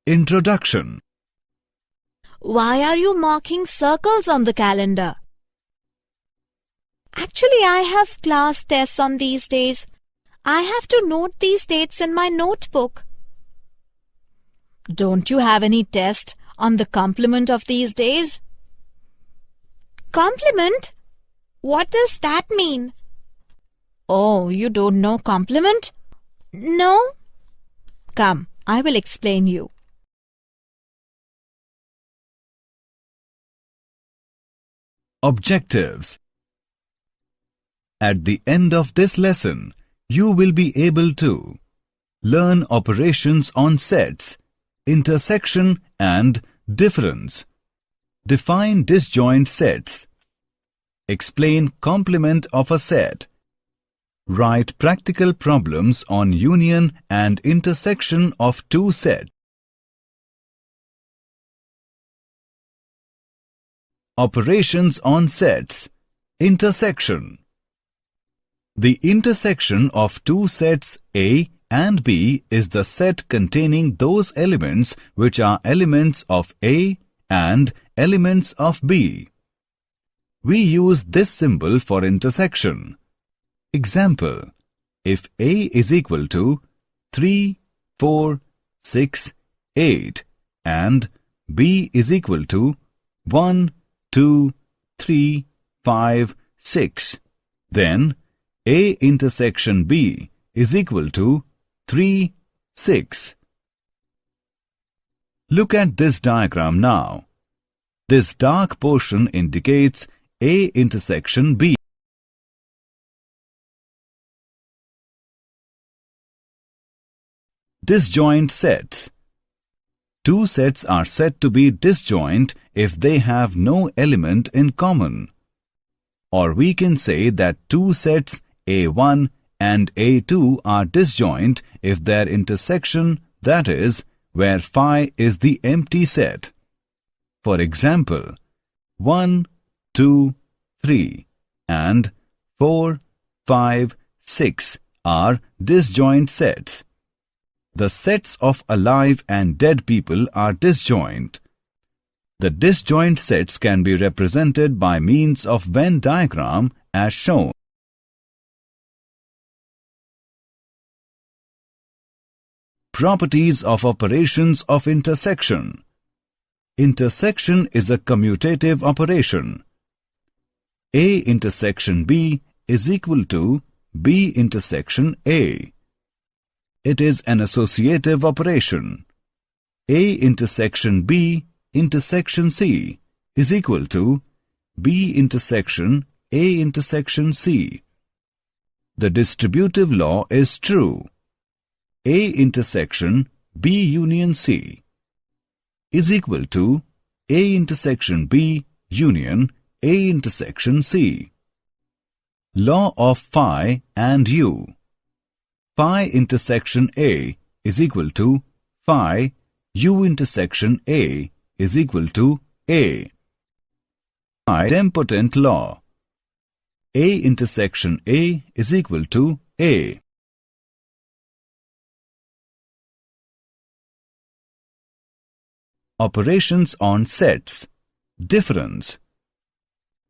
Introduction. Why are you marking circles on the calendar? Actually, I have class tests on these days. I have to note these dates in my notebook. Don't you have any test on the complement of these days? Complement? What does that mean? Oh, you don't know complement? No? Come, I will explain you. Objectives. At the end of this lesson, you will be able to learn operations on sets, intersection and difference, define disjoint sets, explain complement of a set, write practical problems on union and intersection of two sets. Operations on sets, intersection. The intersection of two sets A and B is the set containing those elements which are elements of A and elements of B. We use this symbol for intersection. Example, if A is equal to 3, 4, 6, 8 and B is equal to 1, 2, 3, 5, 6, then A intersection B is equal to 3, 6. Look at this diagram now. This dark portion indicates A intersection B. Disjoint sets. Two sets are said to be disjoint if they have no element in common. Or we can say that two sets A1 and A2 are disjoint if their intersection, that is, where phi is the empty set. For example, 1, 2, 3 and 4, 5, 6 are disjoint sets. The sets of alive and dead people are disjoint. The disjoint sets can be represented by means of Venn diagram as shown. Properties of operations of intersection. Intersection is a commutative operation. A intersection B is equal to B intersection A. It is an associative operation. A intersection B intersection C is equal to B intersection A intersection C. The distributive law is true. A intersection B union C is equal to A intersection B union A intersection C. Law of phi and U. Phi intersection A is equal to phi U intersection A is equal to A. Idempotent law. A intersection A is equal to A. Operations on sets. Difference.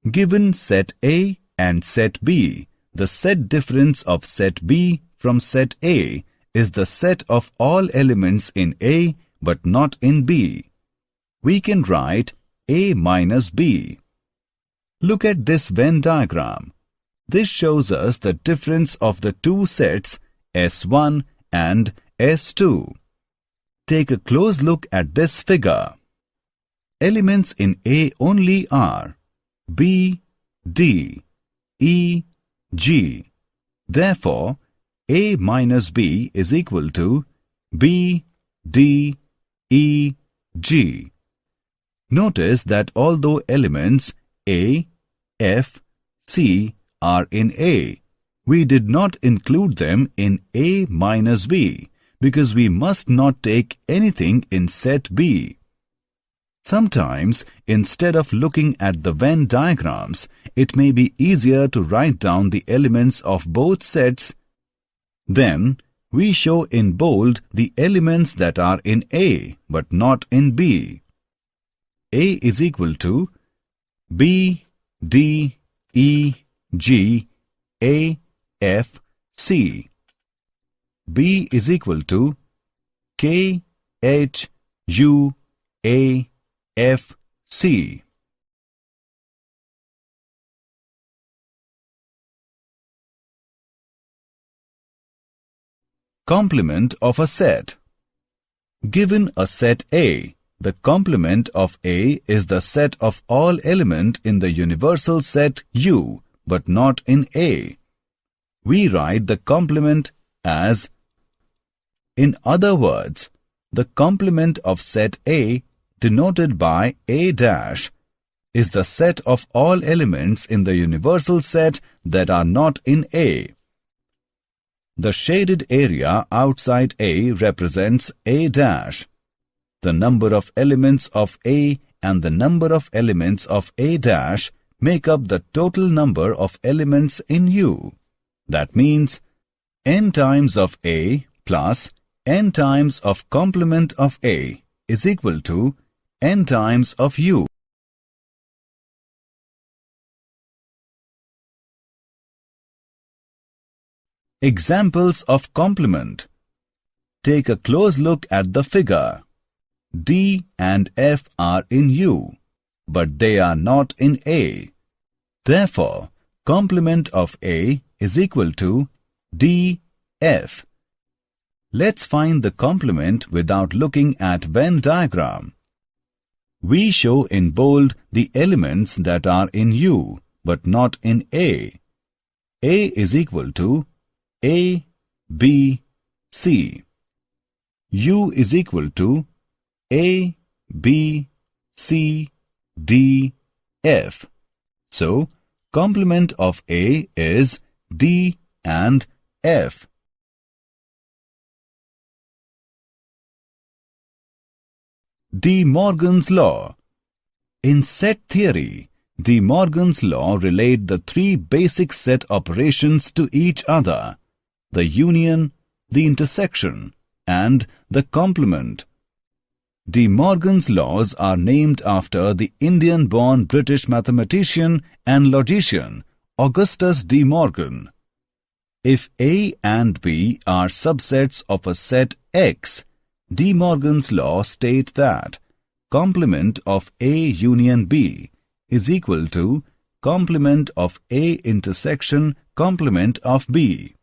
Given set A and set B, the set difference of set B from set A is the set of all elements in A but not in B. We can write A minus B. Look at this Venn diagram. This shows us the difference of the two sets S1 and S2. Take a close look at this figure. Elements in A only are B, D, E, G. Therefore, A minus B is equal to B, D, E, G. Notice that although elements A, F, C are in A, we did not include them in A minus B because we must not take anything in set B. Sometimes, instead of looking at the Venn diagrams, it may be easier to write down the elements of both sets. Then, We show in bold the elements that are in A but not in B. A is equal to B, D, E, G, A, F, C. B is equal to K, H, U, A, F, C. Complement of a set. Given a set A, the complement of A is the set of all elements in the universal set U, but not in A. We write the complement as, in other words, the complement of set A, denoted by A dash, is the set of all elements in the universal set that are not in A. The shaded area outside A represents A dash. The number of elements of A and the number of elements of A dash make up the total number of elements in U. That means n times of A plus n times of complement of A is equal to n times of U. Examples of complement. Take a close look at the figure. D and F are in U, but they are not in A. Therefore, complement of A is equal to D, F. Let's find the complement without looking at Venn diagram. We show in bold the elements that are in U, but not in A. A is equal to A, B, C. U is equal to A, B, C, D, F. So, complement of A is D and F. De Morgan's law. In set theory, De Morgan's law relate the three basic set operations to each other: the union, the intersection, and the complement. De Morgan's laws are named after the Indian-born British mathematician and logician Augustus De Morgan. If A and B are subsets of a set X, De Morgan's law state that complement of A union B is equal to complement of A intersection complement of B.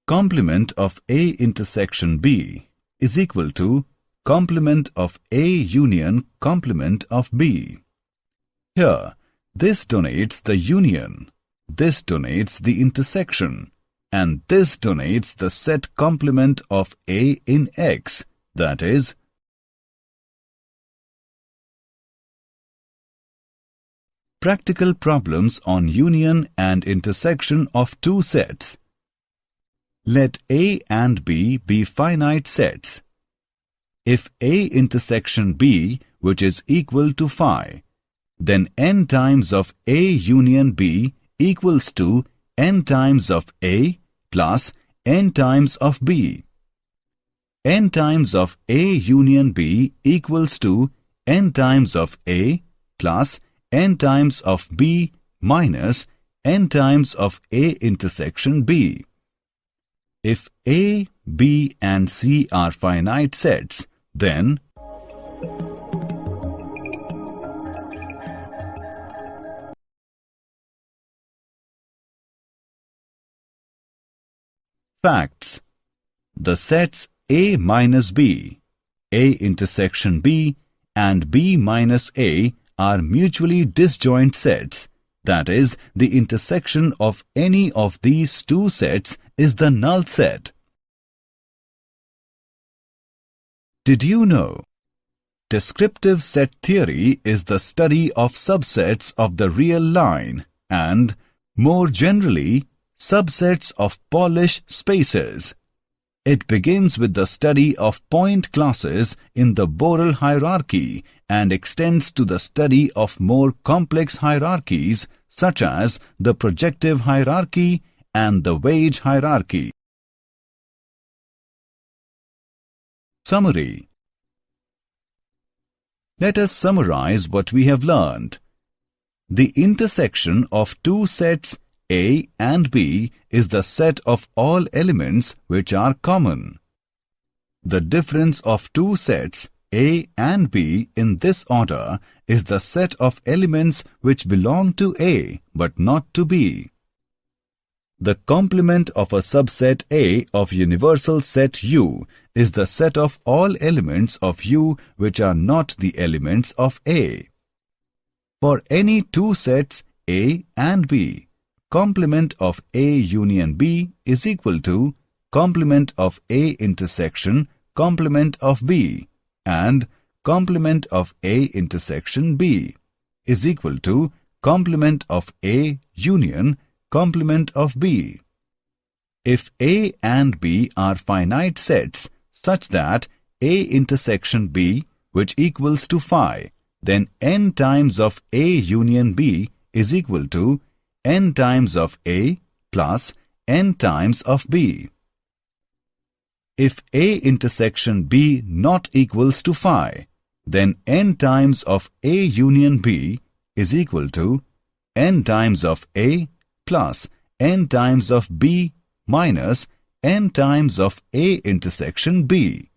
Complement of A intersection B is equal to complement of A union complement of B. Here, this denotes the union, this denotes the intersection, and this denotes the set complement of A in X, that is, practical problems on union and intersection of two sets. Let A and B be finite sets. If A intersection B, which is equal to phi, then n times of A union B equals to n times of A plus n times of B. N times of A union B equals to n times of A plus n times of B minus n times of A intersection B. If A, B and C are finite sets, then facts. The sets A minus B, A intersection B and B minus A are mutually disjoint sets. That is, the intersection of any of these two sets is the null set. Did you know? Descriptive set theory is the study of subsets of the real line and, more generally, subsets of Polish spaces. It begins with the study of point classes in the Borel hierarchy and extends to the study of more complex hierarchies such as the projective hierarchy and the wage hierarchy. Summary. Let us summarize what we have learned. The intersection of two sets A and B is the set of all elements which are common. The difference of two sets A and B in this order is the set of elements which belong to A but not to B. The complement of a subset A of universal set U is the set of all elements of U which are not the elements of A. For any two sets A and B, complement of A union B is equal to complement of A intersection complement of B, and complement of A intersection B is equal to complement of A union complement of B. If A and B are finite sets such that A intersection B, which equals to phi, then n times of A union B is equal to n times of A plus n times of B. If A intersection B not equals to phi, then n times of A union B is equal to n times of A plus n times of B minus n times of A intersection B.